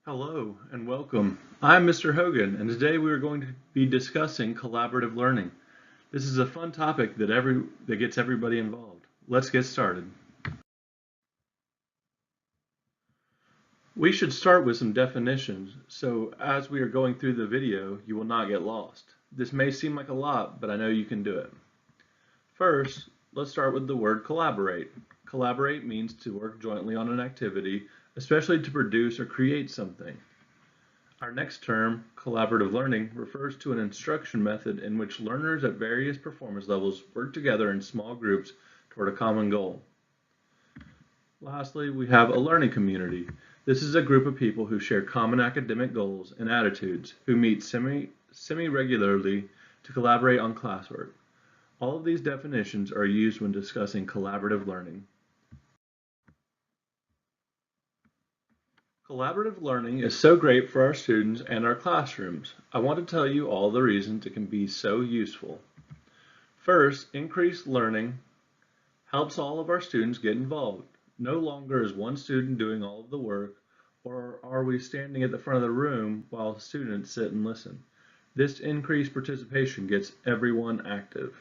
Hello and welcome. I'm Mr. Hogan, and today we are going to be discussing collaborative learning. This is a fun topic that gets everybody involved. Let's get started. We should start with some definitions, so as we are going through the video, you will not get lost. This may seem like a lot, but I know you can do it. First, let's start with the word collaborate. Collaborate means to work jointly on an activity, especially to produce or create something. Our next term, collaborative learning, refers to an instruction method in which learners at various performance levels work together in small groups toward a common goal. Lastly, we have a learning community. This is a group of people who share common academic goals and attitudes, who meet semi-regularly to collaborate on classwork. All of these definitions are used when discussing collaborative learning. Collaborative learning is so great for our students and our classrooms. I want to tell you all the reasons it can be so useful. First, increased learning helps all of our students get involved. No longer is one student doing all of the work, or are we standing at the front of the room while students sit and listen. This increased participation gets everyone active.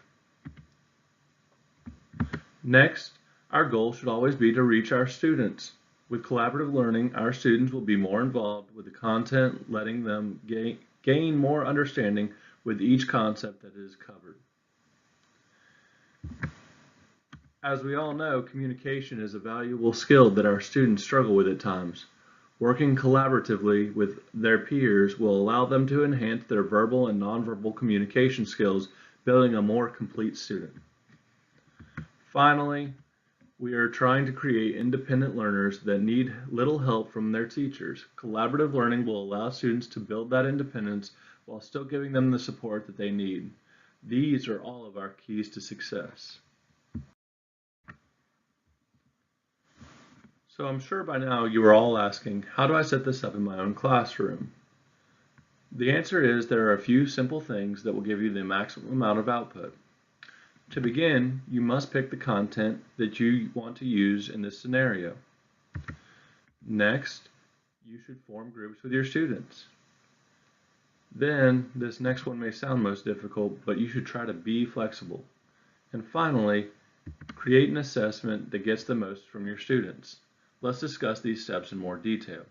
Next, our goal should always be to reach our students. With collaborative learning, our students will be more involved with the content, letting them gain more understanding with each concept that is covered. As we all know, communication is a valuable skill that our students struggle with at times. Working collaboratively with their peers will allow them to enhance their verbal and nonverbal communication skills, building a more complete student. Finally, we are trying to create independent learners that need little help from their teachers. Collaborative learning will allow students to build that independence while still giving them the support that they need. These are all of our keys to success. So I'm sure by now you are all asking, how do I set this up in my own classroom? The answer is there are a few simple things that will give you the maximum amount of output. To begin, you must pick the content that you want to use in this scenario. Next, you should form groups with your students. Then, this next one may sound most difficult, but you should try to be flexible. And finally, create an assessment that gets the most from your students. Let's discuss these steps in more detail.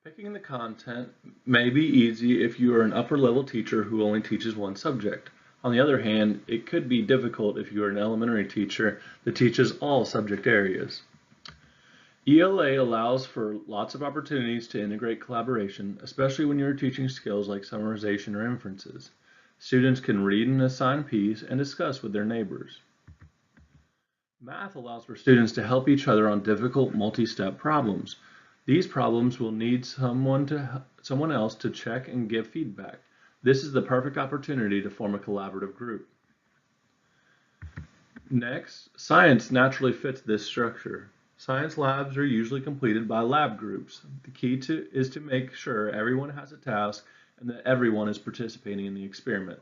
Picking the content may be easy if you are an upper-level teacher who only teaches one subject. On the other hand, it could be difficult if you are an elementary teacher that teaches all subject areas. ELA allows for lots of opportunities to integrate collaboration, especially when you're teaching skills like summarization or inferences. Students can read an assigned piece and discuss with their neighbors. Math allows for students to help each other on difficult multi-step problems. These problems will need someone else to check and give feedback. This is the perfect opportunity to form a collaborative group. Next, science naturally fits this structure. Science labs are usually completed by lab groups. The key is to make sure everyone has a task and that everyone is participating in the experiment.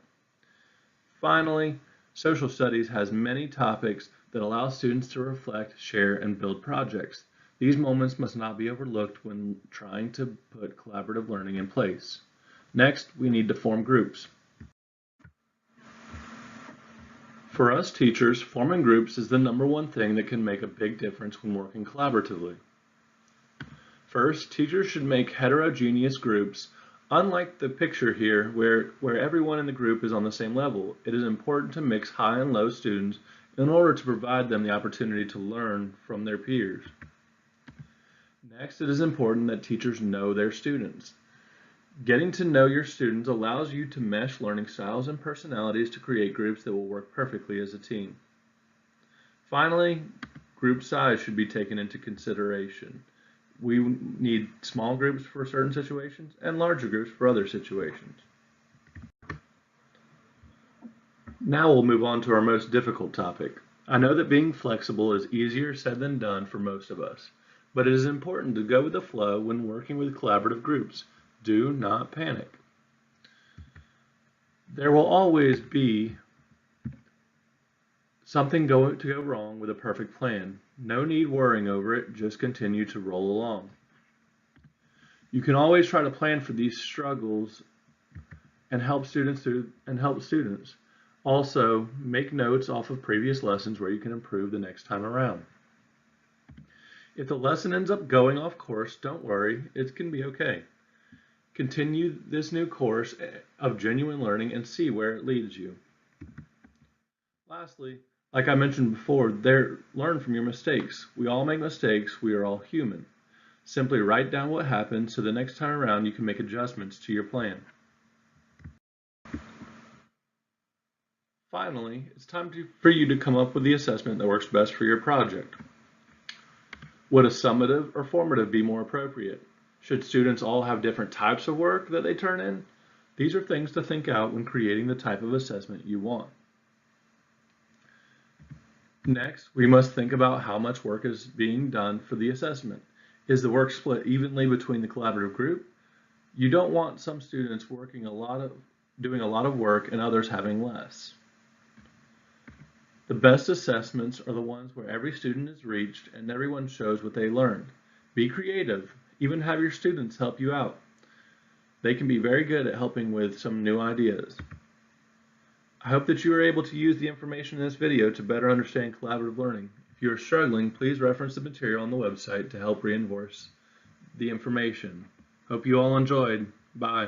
Finally, social studies has many topics that allow students to reflect, share, and build projects. These moments must not be overlooked when trying to put collaborative learning in place. Next, we need to form groups. For us teachers, forming groups is the #1 thing that can make a big difference when working collaboratively. First, teachers should make heterogeneous groups. Unlike the picture here, where everyone in the group is on the same level, it is important to mix high and low students in order to provide them the opportunity to learn from their peers. Next, it is important that teachers know their students. Getting to know your students allows you to mesh learning styles and personalities to create groups that will work perfectly as a team. Finally, group size should be taken into consideration. We need small groups for certain situations and larger groups for other situations. Now we'll move on to our most difficult topic. I know that being flexible is easier said than done for most of us, but it is important to go with the flow when working with collaborative groups. Do not panic. There will always be something to go wrong with a perfect plan. No need worrying over it, just continue to roll along. You can always try to plan for these struggles and help students. Also, make notes off of previous lessons where you can improve the next time around. If the lesson ends up going off course, don't worry, it can be okay. Continue this new course of genuine learning and see where it leads you. Lastly, like I mentioned before, learn from your mistakes. We all make mistakes, we are all human. Simply write down what happened so the next time around you can make adjustments to your plan. Finally, it's time for you to come up with the assessment that works best for your project. Would a summative or formative be more appropriate? Should students all have different types of work that they turn in? These are things to think out when creating the type of assessment you want. Next, we must think about how much work is being done for the assessment. Is the work split evenly between the collaborative group? You don't want some students doing a lot of work and others having less. The best assessments are the ones where every student is reached and everyone shows what they learned. Be creative, even have your students help you out. They can be very good at helping with some new ideas. I hope that you are able to use the information in this video to better understand collaborative learning. If you are struggling, please reference the material on the website to help reinforce the information. Hope you all enjoyed. Bye.